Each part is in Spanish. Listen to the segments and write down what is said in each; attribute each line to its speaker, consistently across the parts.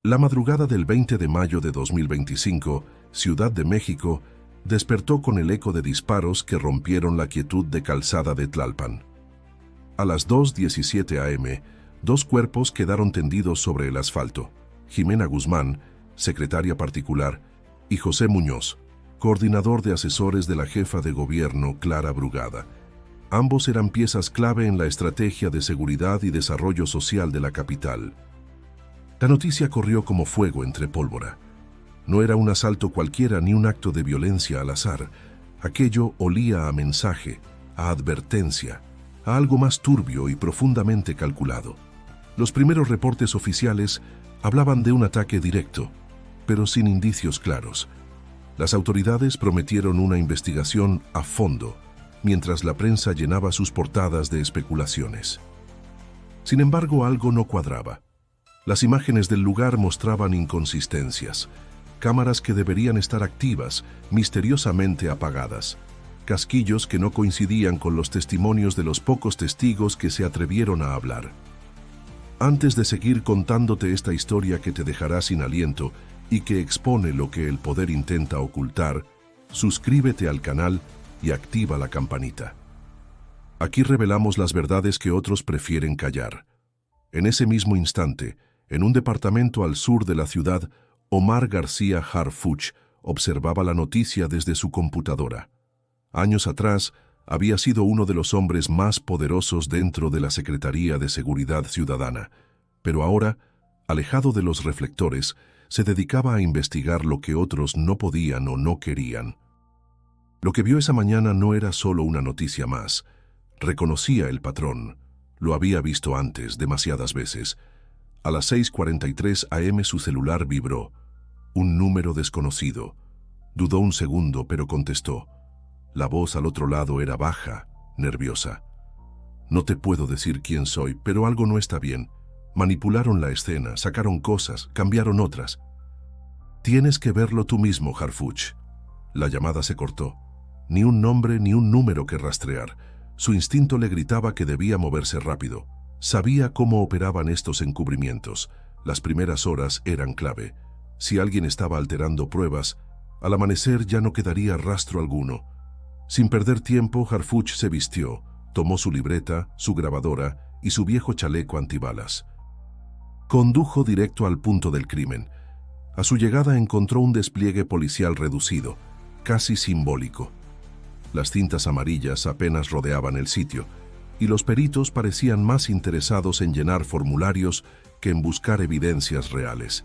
Speaker 1: La madrugada del 20 de mayo de 2025, Ciudad de México, despertó con el eco de disparos que rompieron la quietud de Calzada de Tlalpan. A las 2:17 a.m., dos cuerpos quedaron tendidos sobre el asfalto: Jimena Guzmán, secretaria particular, y José Muñoz, coordinador de asesores de la jefa de gobierno, Clara Brugada. Ambos eran piezas clave en la estrategia de seguridad y desarrollo social de la capital. La noticia corrió como fuego entre pólvora. No era un asalto cualquiera ni un acto de violencia al azar. Aquello olía a mensaje, a advertencia, a algo más turbio y profundamente calculado. Los primeros reportes oficiales hablaban de un ataque directo, pero sin indicios claros. Las autoridades prometieron una investigación a fondo, mientras la prensa llenaba sus portadas de especulaciones. Sin embargo, algo no cuadraba. Las imágenes del lugar mostraban inconsistencias. Cámaras que deberían estar activas, misteriosamente apagadas. Casquillos que no coincidían con los testimonios de los pocos testigos que se atrevieron a hablar. Antes de seguir contándote esta historia que te dejará sin aliento y que expone lo que el poder intenta ocultar, suscríbete al canal y activa la campanita. Aquí revelamos las verdades que otros prefieren callar. En ese mismo instante, en un departamento al sur de la ciudad, Omar García Harfuch observaba la noticia desde su computadora. Años atrás, había sido uno de los hombres más poderosos dentro de la Secretaría de Seguridad Ciudadana, pero ahora, alejado de los reflectores, se dedicaba a investigar lo que otros no podían o no querían. Lo que vio esa mañana no era solo una noticia más. Reconocía el patrón. Lo había visto antes, demasiadas veces. A las 6:43 a.m. su celular vibró. Un número desconocido. Dudó un segundo, pero contestó. La voz al otro lado era baja, nerviosa. No te puedo decir quién soy, pero algo no está bien. Manipularon la escena, sacaron cosas, cambiaron otras. Tienes que verlo tú mismo, Harfuch. La llamada se cortó. Ni un nombre ni un número que rastrear. Su instinto le gritaba que debía moverse rápido. Sabía cómo operaban estos encubrimientos. Las primeras horas eran clave. Si alguien estaba alterando pruebas, al amanecer ya no quedaría rastro alguno. Sin perder tiempo, Harfuch se vistió, tomó su libreta, su grabadora y su viejo chaleco antibalas. Condujo directo al punto del crimen. A su llegada encontró un despliegue policial reducido, casi simbólico. Las cintas amarillas apenas rodeaban el sitio, y los peritos parecían más interesados en llenar formularios que en buscar evidencias reales.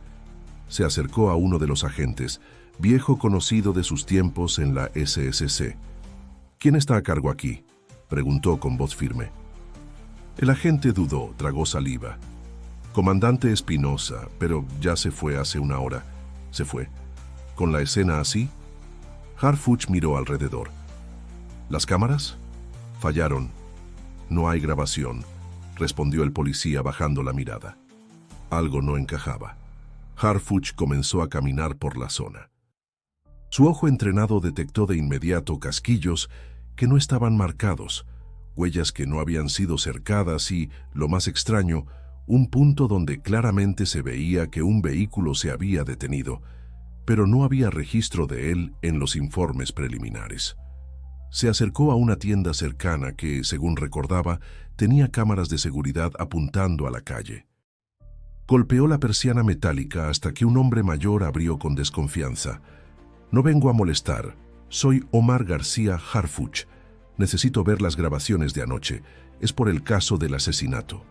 Speaker 1: Se acercó a uno de los agentes, viejo conocido de sus tiempos en la SSC. ¿Quién está a cargo aquí?, preguntó con voz firme. El agente dudó, tragó saliva. Comandante Espinosa, pero ya se fue hace una hora. Se fue. ¿Con la escena así? Harfuch miró alrededor. ¿Las cámaras? Fallaron. No hay grabación, respondió el policía bajando la mirada. Algo no encajaba. Harfuch comenzó a caminar por la zona. Su ojo entrenado detectó de inmediato casquillos que no estaban marcados, huellas que no habían sido cercadas y, lo más extraño, un punto donde claramente se veía que un vehículo se había detenido, pero no había registro de él en los informes preliminares. Se acercó a una tienda cercana que, según recordaba, tenía cámaras de seguridad apuntando a la calle. Golpeó la persiana metálica hasta que un hombre mayor abrió con desconfianza. No vengo a molestar. Soy Omar García Harfuch. Necesito ver las grabaciones de anoche. Es por el caso del asesinato.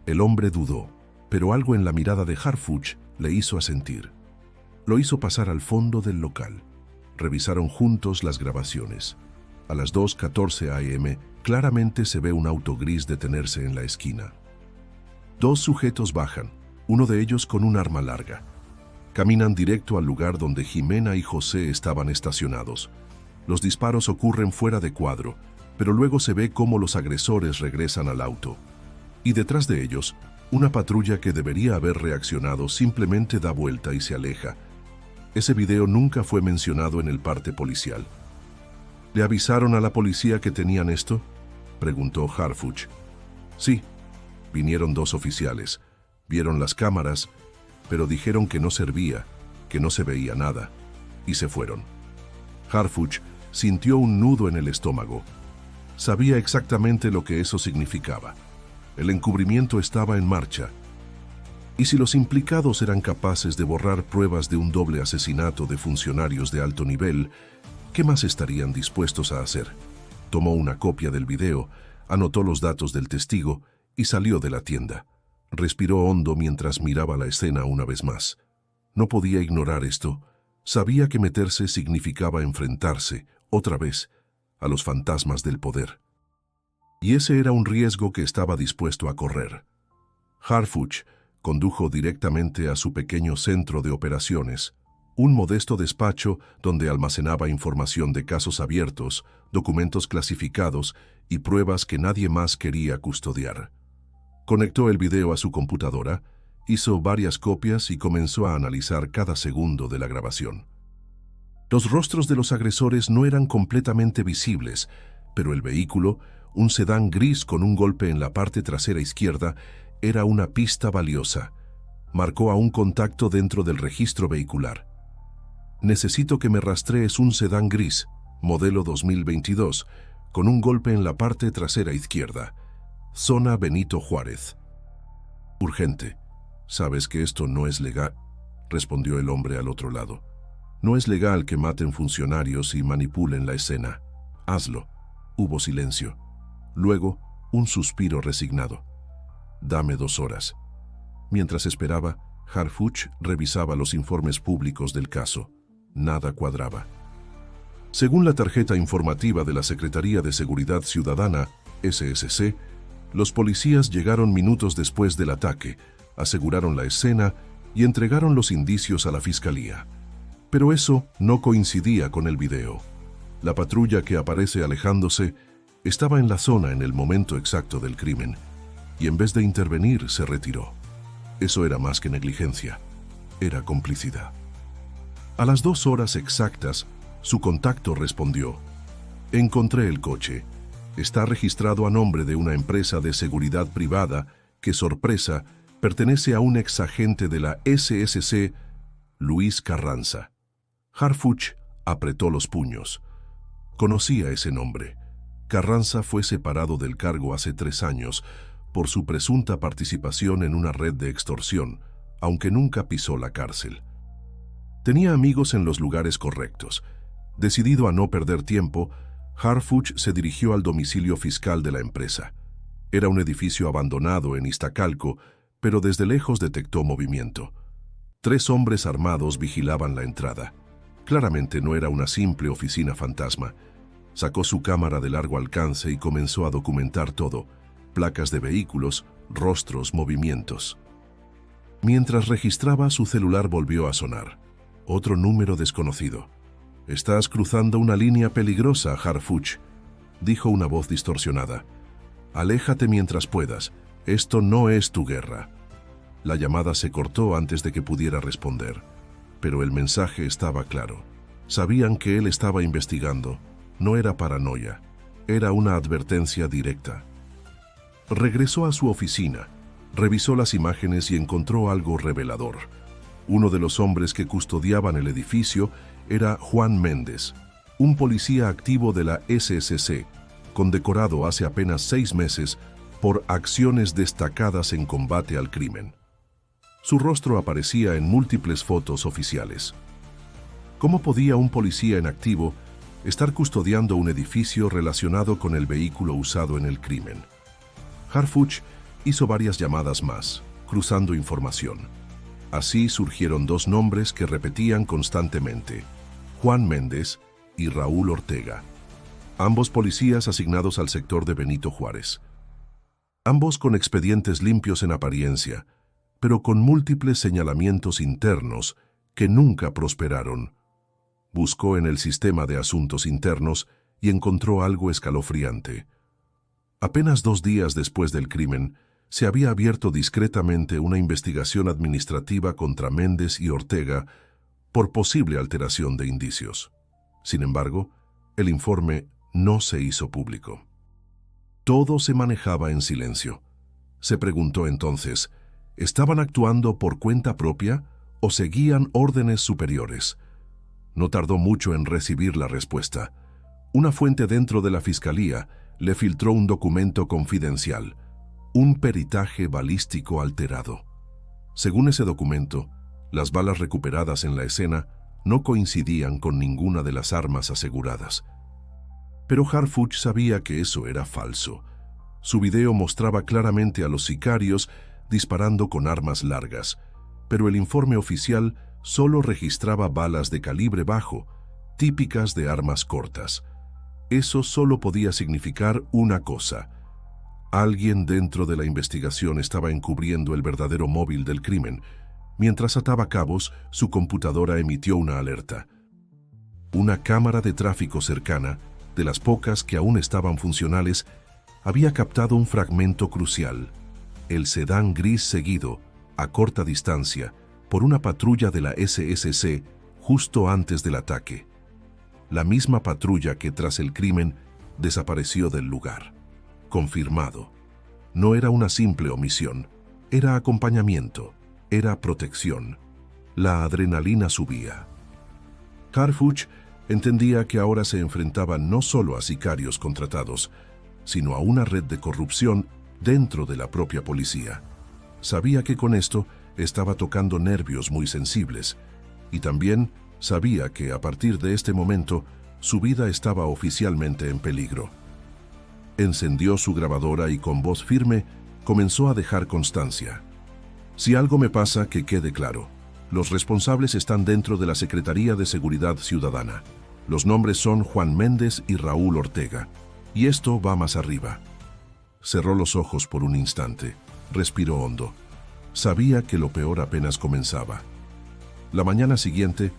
Speaker 1: El hombre dudó, pero algo en la mirada de Harfuch le hizo asentir. Lo hizo pasar al fondo del local. Revisaron juntos las grabaciones. A las 2:14 a.m. claramente se ve un auto gris detenerse en la esquina. Dos sujetos bajan, uno de ellos con un arma larga. Caminan directo al lugar donde Jimena y José estaban estacionados. Los disparos ocurren fuera de cuadro, pero luego se ve cómo los agresores regresan al auto. Y detrás de ellos, una patrulla que debería haber reaccionado simplemente da vuelta y se aleja. Ese video nunca fue mencionado en el parte policial. ¿Le avisaron a la policía que tenían esto?, preguntó Harfuch. Sí, vinieron dos oficiales, vieron las cámaras pero dijeron que no servía, que no se veía nada, y se fueron. Harfuch sintió un nudo en el estómago. Sabía exactamente lo que eso significaba. El encubrimiento estaba en marcha. ¿Y si los implicados eran capaces de borrar pruebas de un doble asesinato de funcionarios de alto nivel, qué más estarían dispuestos a hacer? Tomó una copia del video, anotó los datos del testigo y salió de la tienda. Respiró hondo mientras miraba la escena una vez más. No podía ignorar esto. Sabía que meterse significaba enfrentarse, otra vez, a los fantasmas del poder. Y ese era un riesgo que estaba dispuesto a correr. Harfuch condujo directamente a su pequeño centro de operaciones, un modesto despacho donde almacenaba información de casos abiertos, documentos clasificados y pruebas que nadie más quería custodiar. Conectó el video a su computadora, hizo varias copias y comenzó a analizar cada segundo de la grabación. Los rostros de los agresores no eran completamente visibles, pero el vehículo, un sedán gris con un golpe en la parte trasera izquierda, era una pista valiosa. Marcó a un contacto dentro del registro vehicular. Necesito que me rastrees un sedán gris, modelo 2022, con un golpe en la parte trasera izquierda. Zona Benito Juárez. Urgente. Sabes que esto no es legal, respondió el hombre al otro lado. No es legal que maten funcionarios y manipulen la escena. Hazlo. Hubo silencio. Luego, un suspiro resignado. Dame 2 horas. Mientras esperaba, Harfuch revisaba los informes públicos del caso. Nada cuadraba. Según la tarjeta informativa de la Secretaría de Seguridad Ciudadana, SSC, los policías llegaron minutos después del ataque, aseguraron la escena y entregaron los indicios a la fiscalía. Pero eso no coincidía con el video. La patrulla que aparece alejándose estaba en la zona en el momento exacto del crimen, y en vez de intervenir se retiró. Eso era más que negligencia, era complicidad. A las 2 horas exactas, su contacto respondió: encontré el coche. Está registrado a nombre de una empresa de seguridad privada que, sorpresa, pertenece a un exagente de la SSC, Luis Carranza. Harfuch apretó los puños. Conocía ese nombre. Carranza fue separado del cargo hace 3 años por su presunta participación en una red de extorsión, aunque nunca pisó la cárcel. Tenía amigos en los lugares correctos. Decidido a no perder tiempo, Harfuch se dirigió al domicilio fiscal de la empresa. Era un edificio abandonado en Iztacalco, pero desde lejos detectó movimiento. 3 hombres armados vigilaban la entrada. Claramente no era una simple oficina fantasma. Sacó su cámara de largo alcance y comenzó a documentar todo: placas de vehículos, rostros, movimientos. Mientras registraba, su celular volvió a sonar. Otro número desconocido. «Estás cruzando una línea peligrosa, Harfuch», dijo una voz distorsionada. «Aléjate mientras puedas. Esto no es tu guerra». La llamada se cortó antes de que pudiera responder, pero el mensaje estaba claro. Sabían que él estaba investigando. No era paranoia, era una advertencia directa. Regresó a su oficina, revisó las imágenes y encontró algo revelador. Uno de los hombres que custodiaban el edificio era Juan Méndez, un policía activo de la SSC, condecorado hace apenas 6 meses por acciones destacadas en combate al crimen. Su rostro aparecía en múltiples fotos oficiales. ¿Cómo podía un policía en activo estar custodiando un edificio relacionado con el vehículo usado en el crimen? Harfuch hizo varias llamadas más, cruzando información. Así surgieron 2 nombres que repetían constantemente: Juan Méndez y Raúl Ortega, ambos policías asignados al sector de Benito Juárez. Ambos con expedientes limpios en apariencia, pero con múltiples señalamientos internos que nunca prosperaron. Buscó en el sistema de asuntos internos y encontró algo escalofriante. Apenas 2 días después del crimen, se había abierto discretamente una investigación administrativa contra Méndez y Ortega por posible alteración de indicios. Sin embargo, el informe no se hizo público. Todo se manejaba en silencio. Se preguntó entonces, ¿Estaban actuando por cuenta propia o seguían órdenes superiores? No tardó mucho en recibir la respuesta. Una fuente dentro de la fiscalía le filtró un documento confidencial, un peritaje balístico alterado. Según ese documento, las balas recuperadas en la escena no coincidían con ninguna de las armas aseguradas. Pero Harfuch sabía que eso era falso. Su video mostraba claramente a los sicarios disparando con armas largas, pero el informe oficial solo registraba balas de calibre bajo, típicas de armas cortas. Eso solo podía significar una cosa: alguien dentro de la investigación estaba encubriendo el verdadero móvil del crimen. Mientras ataba cabos, su computadora emitió una alerta. Una cámara de tráfico cercana, de las pocas que aún estaban funcionales, había captado un fragmento crucial: el sedán gris seguido, a corta distancia, por una patrulla de la SSC justo antes del ataque. La misma patrulla que tras el crimen desapareció del lugar. Confirmado. No era una simple omisión, era acompañamiento, era protección. La adrenalina subía. Harfuch entendía que ahora se enfrentaba no solo a sicarios contratados, sino a una red de corrupción dentro de la propia policía. Sabía que con esto estaba tocando nervios muy sensibles, y también sabía que a partir de este momento su vida estaba oficialmente en peligro. Encendió su grabadora y con voz firme comenzó a dejar constancia. Si algo me pasa, que quede claro. Los responsables están dentro de la Secretaría de Seguridad Ciudadana. Los nombres son Juan Méndez y Raúl Ortega. Y esto va más arriba. Cerró los ojos por un instante. Respiró hondo. Sabía que lo peor apenas comenzaba. La mañana siguiente,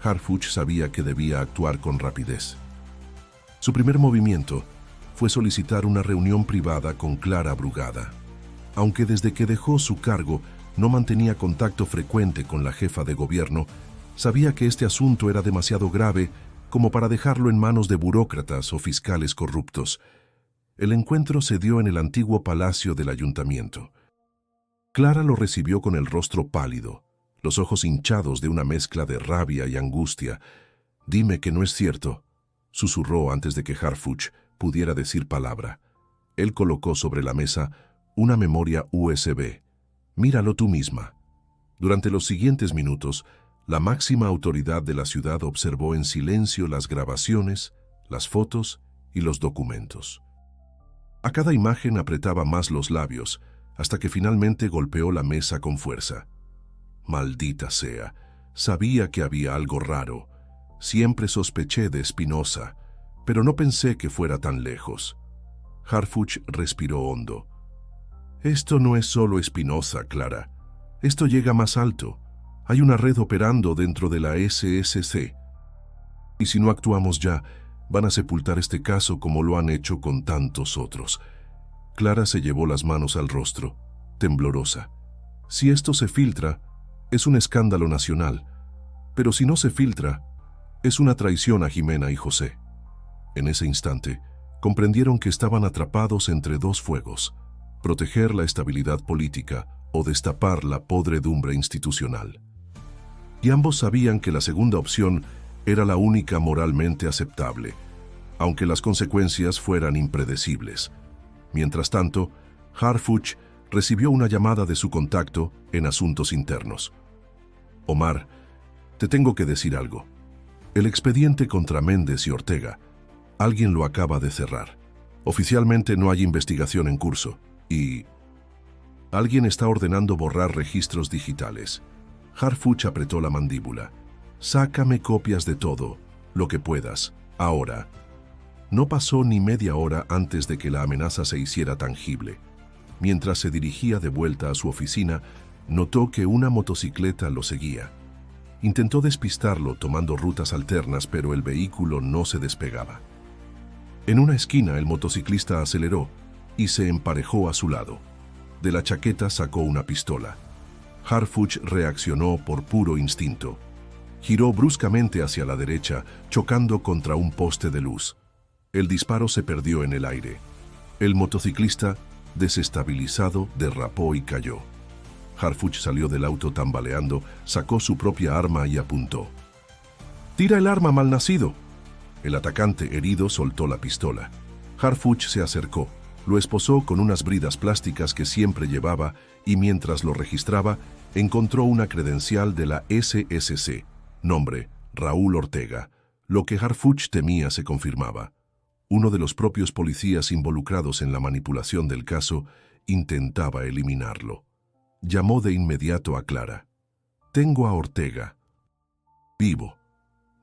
Speaker 1: Harfuch sabía que debía actuar con rapidez. Su primer movimiento fue solicitar una reunión privada con Clara Brugada. Aunque desde que dejó su cargo no mantenía contacto frecuente con la jefa de gobierno, sabía que este asunto era demasiado grave como para dejarlo en manos de burócratas o fiscales corruptos. El encuentro se dio en el antiguo palacio del ayuntamiento. Clara lo recibió con el rostro pálido, los ojos hinchados de una mezcla de rabia y angustia. «Dime que no es cierto», susurró antes de que Harfuch pudiera decir palabra. Él colocó sobre la mesa una memoria USB. «Míralo tú misma». Durante los siguientes minutos, la máxima autoridad de la ciudad observó en silencio las grabaciones, las fotos y los documentos. A cada imagen apretaba más los labios, hasta que finalmente golpeó la mesa con fuerza. Maldita sea, sabía que había algo raro. Siempre sospeché de Espinosa, pero no pensé que fuera tan lejos. Harfuch respiró hondo. Esto no es solo Espinosa, Clara. Esto llega más alto. Hay una red operando dentro de la SSC. Y si no actuamos ya, van a sepultar este caso como lo han hecho con tantos otros. Clara se llevó las manos al rostro, temblorosa. Si esto se filtra, es un escándalo nacional. Pero si no se filtra, es una traición a Jimena y José. En ese instante, comprendieron que estaban atrapados entre dos fuegos: proteger la estabilidad política o destapar la podredumbre institucional. Y ambos sabían que la segunda opción era la única moralmente aceptable, aunque las consecuencias fueran impredecibles. Mientras tanto, Harfuch recibió una llamada de su contacto en asuntos internos. «Omar, te tengo que decir algo. El expediente contra Méndez y Ortega, alguien lo acaba de cerrar. Oficialmente no hay investigación en curso y alguien está ordenando borrar registros digitales». Harfuch apretó la mandíbula. «Sácame copias de todo, lo que puedas, ahora». No pasó ni media hora antes de que la amenaza se hiciera tangible. Mientras se dirigía de vuelta a su oficina, notó que una motocicleta lo seguía. Intentó despistarlo tomando rutas alternas, pero el vehículo no se despegaba. En una esquina, el motociclista aceleró y se emparejó a su lado. De la chaqueta sacó una pistola. Harfuch reaccionó por puro instinto. Giró bruscamente hacia la derecha, chocando contra un poste de luz. El disparo se perdió en el aire. El motociclista, desestabilizado, derrapó y cayó. Harfuch salió del auto tambaleando, sacó su propia arma y apuntó. «¡Tira el arma, malnacido!». El atacante, herido, soltó la pistola. Harfuch se acercó, lo esposó con unas bridas plásticas que siempre llevaba y mientras lo registraba, encontró una credencial de la SSC, nombre Raúl Ortega. Lo que Harfuch temía se confirmaba. Uno de los propios policías involucrados en la manipulación del caso intentaba eliminarlo. Llamó de inmediato a Clara. «Tengo a Ortega. Vivo.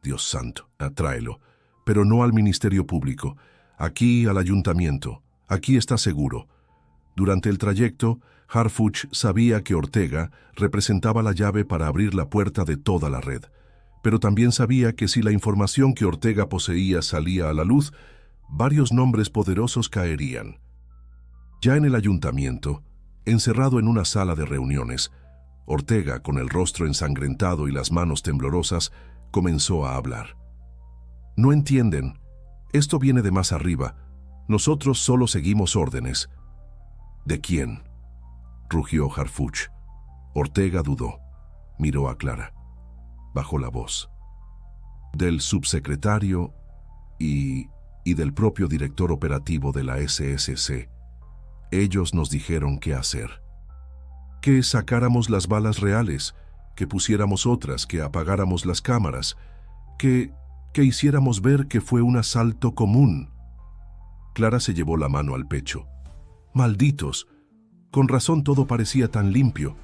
Speaker 1: Dios santo, atráelo, pero no al Ministerio Público. Aquí al ayuntamiento. Aquí está seguro». Durante el trayecto, Harfuch sabía que Ortega representaba la llave para abrir la puerta de toda la red, pero también sabía que si la información que Ortega poseía salía a la luz, varios nombres poderosos caerían. Ya en el ayuntamiento, encerrado en una sala de reuniones, Ortega, con el rostro ensangrentado y las manos temblorosas, comenzó a hablar. «No entienden. Esto viene de más arriba. Nosotros solo seguimos órdenes». «¿De quién?», rugió Harfuch. Ortega dudó. Miró a Clara. Bajó la voz. «Del subsecretario y del propio director operativo de la SSC. Ellos nos dijeron qué hacer. Que sacáramos las balas reales, que pusiéramos otras, que apagáramos las cámaras, que hiciéramos ver que fue un asalto común». Clara se llevó la mano al pecho. «Malditos. Con razón todo parecía tan limpio».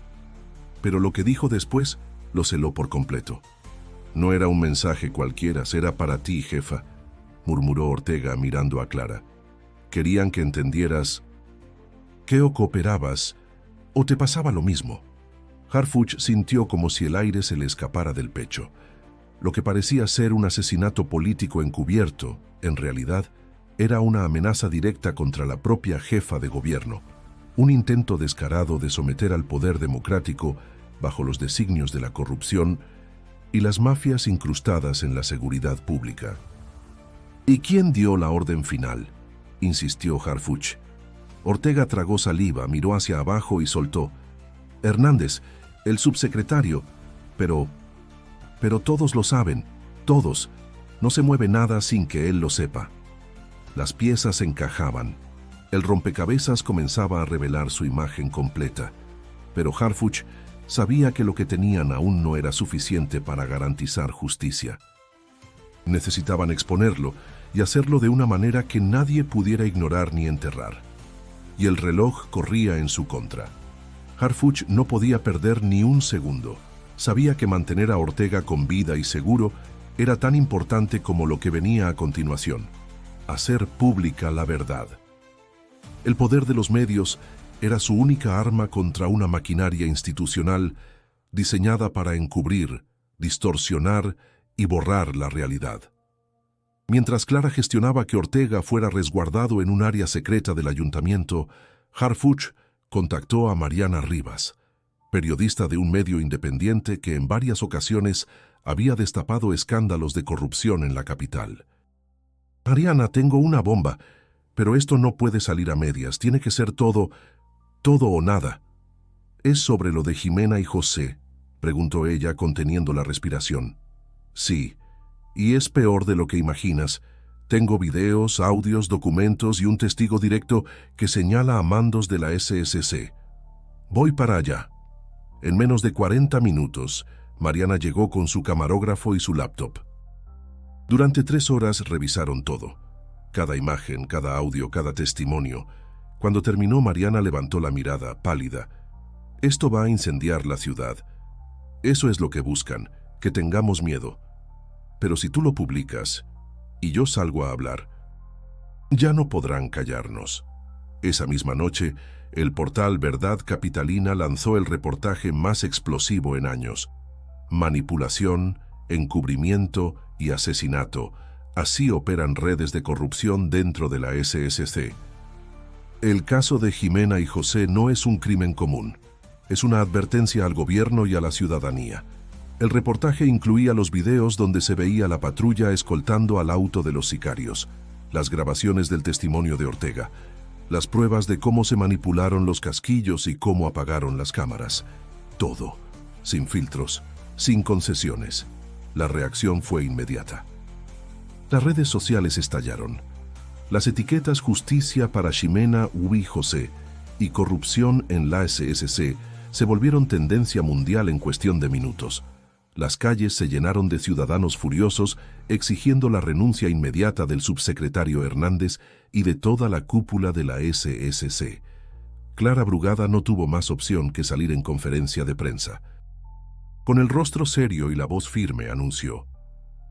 Speaker 1: Pero lo que dijo después lo celó por completo. «No era un mensaje cualquiera, era para ti, jefa», murmuró Ortega mirando a Clara. «Querían que entendieras que o cooperabas o te pasaba lo mismo». Harfuch sintió como si el aire se le escapara del pecho. Lo que parecía ser un asesinato político encubierto, en realidad, era una amenaza directa contra la propia jefa de gobierno, un intento descarado de someter al poder democrático bajo los designios de la corrupción y las mafias incrustadas en la seguridad pública. «¿Y quién dio la orden final?», insistió Harfuch. Ortega tragó saliva, miró hacia abajo y soltó. «Hernández, el subsecretario, pero todos lo saben, todos. No se mueve nada sin que él lo sepa». Las piezas encajaban. El rompecabezas comenzaba a revelar su imagen completa, pero Harfuch sabía que lo que tenían aún no era suficiente para garantizar justicia. Necesitaban exponerlo y hacerlo de una manera que nadie pudiera ignorar ni enterrar. Y el reloj corría en su contra. Harfuch no podía perder ni un segundo. Sabía que mantener a Ortega con vida y seguro era tan importante como lo que venía a continuación: hacer pública la verdad. El poder de los medios era su única arma contra una maquinaria institucional diseñada para encubrir, distorsionar y borrar la realidad. Mientras Clara gestionaba que Ortega fuera resguardado en un área secreta del ayuntamiento, Harfuch contactó a Mariana Rivas, periodista de un medio independiente que en varias ocasiones había destapado escándalos de corrupción en la capital. «Mariana, tengo una bomba, pero esto no puede salir a medias, tiene que ser todo o nada». «¿Es sobre lo de Jimena y José?», preguntó ella conteniendo la respiración. «Sí, y es peor de lo que imaginas. Tengo videos, audios, documentos y un testigo directo que señala a mandos de la SSC. Voy para allá». En menos de 40 minutos, Mariana llegó con su camarógrafo y su laptop. Durante 3 horas revisaron todo. Cada imagen, cada audio, cada testimonio. Cuando terminó, Mariana levantó la mirada, pálida. «Esto va a incendiar la ciudad. Eso es lo que buscan, que tengamos miedo. Pero si tú lo publicas y yo salgo a hablar, ya no podrán callarnos». Esa misma noche, el portal Verdad Capitalina lanzó el reportaje más explosivo en años. Manipulación, encubrimiento y asesinato. Así operan redes de corrupción dentro de la SSC. El caso de Jimena y José no es un crimen común. Es una advertencia al gobierno y a la ciudadanía. El reportaje incluía los videos donde se veía la patrulla escoltando al auto de los sicarios, las grabaciones del testimonio de Ortega, las pruebas de cómo se manipularon los casquillos y cómo apagaron las cámaras. todo, sin filtros, sin concesiones. La reacción fue inmediata. Las redes sociales estallaron. Las etiquetas Justicia para Ximena y José y Corrupción en la SSC se volvieron tendencia mundial en cuestión de minutos. Las calles se llenaron de ciudadanos furiosos exigiendo la renuncia inmediata del subsecretario Hernández y de toda la cúpula de la SSC. Clara Brugada no tuvo más opción que salir en conferencia de prensa. Con el rostro serio y la voz firme anunció: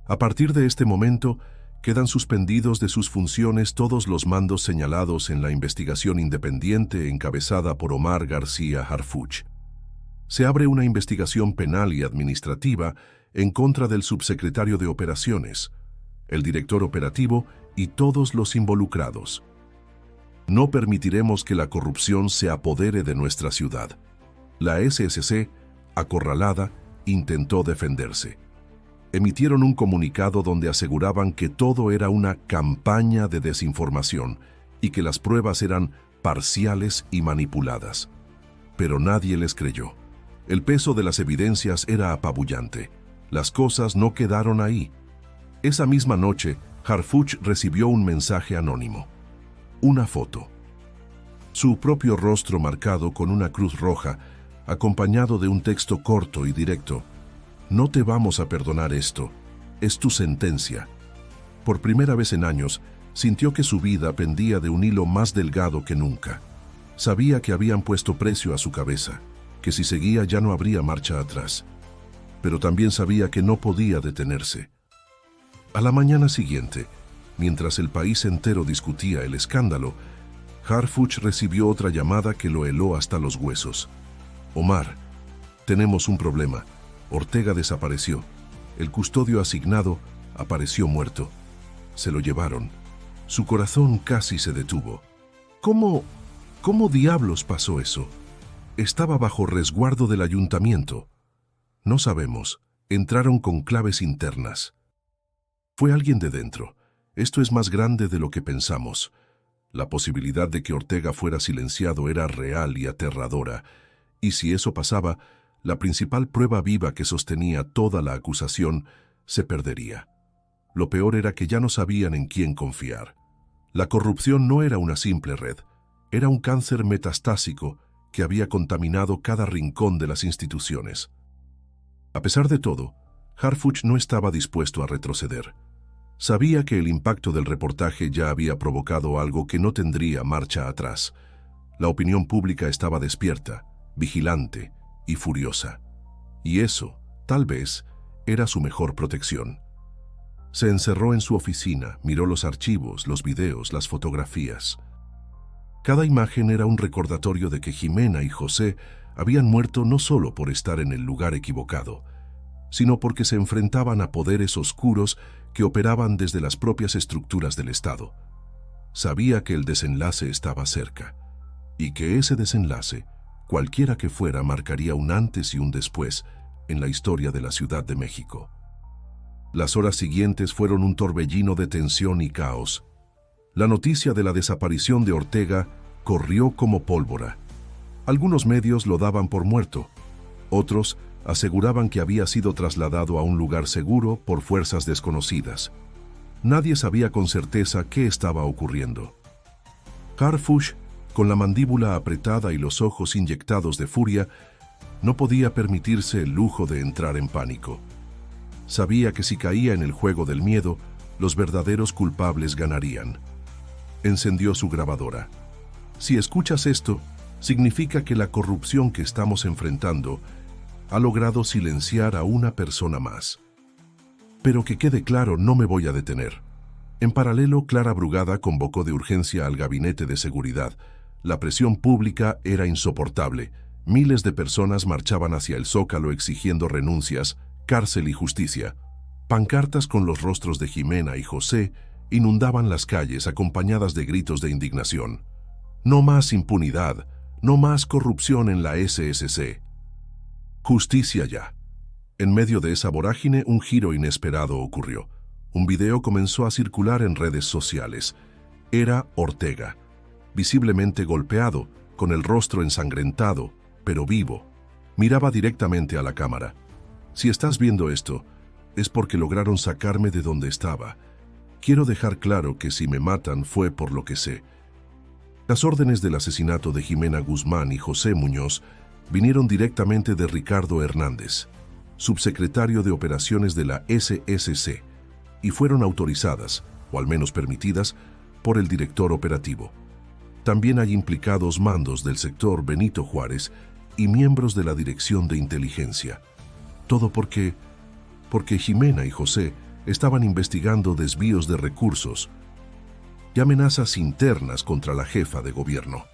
Speaker 1: a partir de este momento, quedan suspendidos de sus funciones todos los mandos señalados en la investigación independiente encabezada por Omar García Harfuch. Se abre una investigación penal y administrativa en contra del subsecretario de Operaciones, el director operativo y todos los involucrados. No permitiremos que la corrupción se apodere de nuestra ciudad. La SSC, acorralada, intentó defenderse. Emitieron un comunicado donde aseguraban que todo era una campaña de desinformación y que las pruebas eran parciales y manipuladas. Pero nadie les creyó. El peso de las evidencias era apabullante. Las cosas no quedaron ahí. Esa misma noche, Harfuch recibió un mensaje anónimo. Una foto. Su propio rostro marcado con una cruz roja, acompañado de un texto corto y directo. No te vamos a perdonar esto. Es tu sentencia. Por primera vez en años, sintió que su vida pendía de un hilo más delgado que nunca. Sabía que habían puesto precio a su cabeza, que si seguía ya no habría marcha atrás. Pero también sabía que no podía detenerse. A la mañana siguiente, mientras el país entero discutía el escándalo, Harfuch recibió otra llamada que lo heló hasta los huesos. Omar, tenemos un problema. Ortega desapareció. El custodio asignado apareció muerto. Se lo llevaron. Su corazón casi se detuvo. ¿Cómo diablos pasó eso? Estaba bajo resguardo del ayuntamiento. No sabemos. Entraron con claves internas. Fue alguien de dentro. Esto es más grande de lo que pensamos. La posibilidad de que Ortega fuera silenciado era real y aterradora. Y si eso pasaba, la principal prueba viva que sostenía toda la acusación se perdería. Lo peor era que ya no sabían en quién confiar. La corrupción no era una simple red, era un cáncer metastásico que había contaminado cada rincón de las instituciones. A pesar de todo, Harfuch no estaba dispuesto a retroceder. Sabía que el impacto del reportaje ya había provocado algo que no tendría marcha atrás. La opinión pública estaba despierta, vigilante y furiosa. Y eso, tal vez, era su mejor protección. Se encerró en su oficina, miró los archivos, los videos, las fotografías. Cada imagen era un recordatorio de que Ximena y José habían muerto no solo por estar en el lugar equivocado, sino porque se enfrentaban a poderes oscuros que operaban desde las propias estructuras del Estado. Sabía que el desenlace estaba cerca, y que ese desenlace, cualquiera que fuera, marcaría un antes y un después en la historia de la Ciudad de México. Las horas siguientes fueron un torbellino de tensión y caos. La noticia de la desaparición de Ortega corrió como pólvora. Algunos medios lo daban por muerto. Otros aseguraban que había sido trasladado a un lugar seguro por fuerzas desconocidas. Nadie sabía con certeza qué estaba ocurriendo. Harfuch, con la mandíbula apretada y los ojos inyectados de furia, no podía permitirse el lujo de entrar en pánico. Sabía que si caía en el juego del miedo, los verdaderos culpables ganarían. Encendió su grabadora. Si escuchas esto, significa que la corrupción que estamos enfrentando ha logrado silenciar a una persona más. Pero que quede claro, no me voy a detener. En paralelo, Clara Brugada convocó de urgencia al Gabinete de Seguridad. La presión pública era insoportable. Miles de personas marchaban hacia el Zócalo exigiendo renuncias, cárcel y justicia. Pancartas con los rostros de Ximena y José inundaban las calles acompañadas de gritos de indignación. No más impunidad, no más corrupción en la SSC. Justicia ya. En medio de esa vorágine, un giro inesperado ocurrió. Un video comenzó a circular en redes sociales. Era Ortega, visiblemente golpeado, con el rostro ensangrentado, pero vivo. Miraba directamente a la cámara. Si estás viendo esto, es porque lograron sacarme de donde estaba. Quiero dejar claro que si me matan fue por lo que sé. Las órdenes del asesinato de Jimena Guzmán y José Muñoz vinieron directamente de Ricardo Hernández, subsecretario de Operaciones de la SSC, y fueron autorizadas, o al menos permitidas, por el director operativo. También hay implicados mandos del sector Benito Juárez y miembros de la Dirección de Inteligencia. Todo porque Jimena y José estaban investigando desvíos de recursos y amenazas internas contra la jefa de gobierno.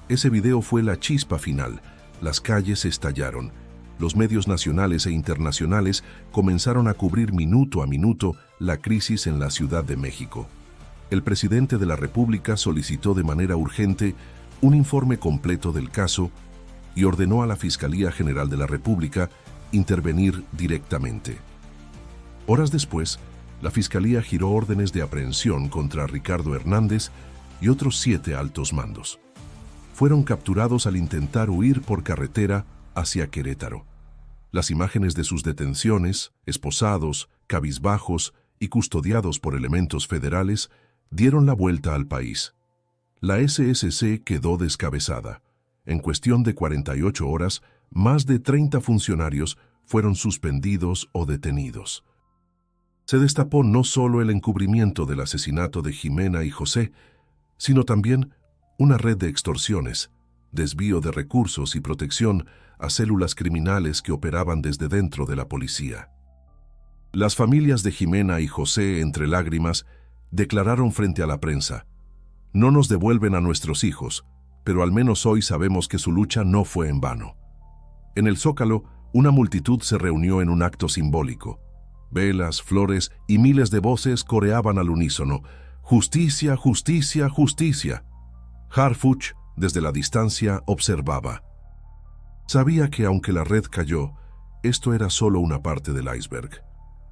Speaker 1: Ese video fue la chispa final. Las calles estallaron. Los medios nacionales e internacionales comenzaron a cubrir minuto a minuto la crisis en la Ciudad de México. El presidente de la República solicitó de manera urgente un informe completo del caso y ordenó a la Fiscalía General de la República intervenir directamente. Horas después, la Fiscalía giró órdenes de aprehensión contra Ricardo Hernández y otros 7 altos mandos. Fueron capturados al intentar huir por carretera hacia Querétaro. Las imágenes de sus detenciones, esposados, cabizbajos y custodiados por elementos federales, dieron la vuelta al país. La SSC quedó descabezada. En cuestión de 48 horas, más de 30 funcionarios fueron suspendidos o detenidos. Se destapó no solo el encubrimiento del asesinato de Jimena y José, sino también una red de extorsiones, desvío de recursos y protección a células criminales que operaban desde dentro de la policía. Las familias de Jimena y José, entre lágrimas, declararon frente a la prensa: "No nos devuelven a nuestros hijos, pero al menos hoy sabemos que su lucha no fue en vano". En el Zócalo, una multitud se reunió en un acto simbólico. Velas, flores y miles de voces coreaban al unísono: "Justicia, justicia, justicia". Harfuch, desde la distancia, observaba. Sabía que aunque la red cayó, esto era solo una parte del iceberg.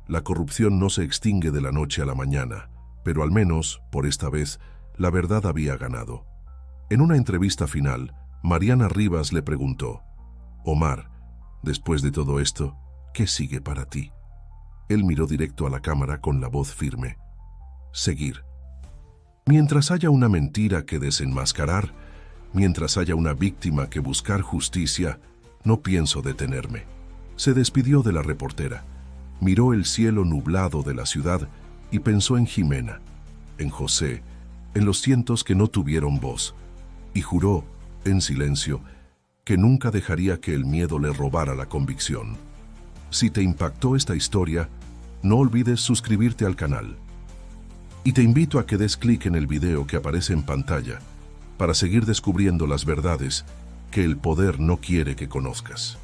Speaker 1: La corrupción no se extingue de la noche a la mañana, pero al menos, por esta vez, la verdad había ganado. En una entrevista final, Mariana Rivas le preguntó: "Omar, después de todo esto, ¿qué sigue para ti?". Él miró directo a la cámara con la voz firme: "Seguir. Mientras haya una mentira que desenmascarar, mientras haya una víctima que buscar justicia, no pienso detenerme". Se despidió de la reportera, miró el cielo nublado de la ciudad y pensó en Jimena, en José, en los cientos que no tuvieron voz, y juró, en silencio, que nunca dejaría que el miedo le robara la convicción. Si te impactó esta historia, no olvides suscribirte al canal. Y te invito a que des clic en el video que aparece en pantalla para seguir descubriendo las verdades que el poder no quiere que conozcas.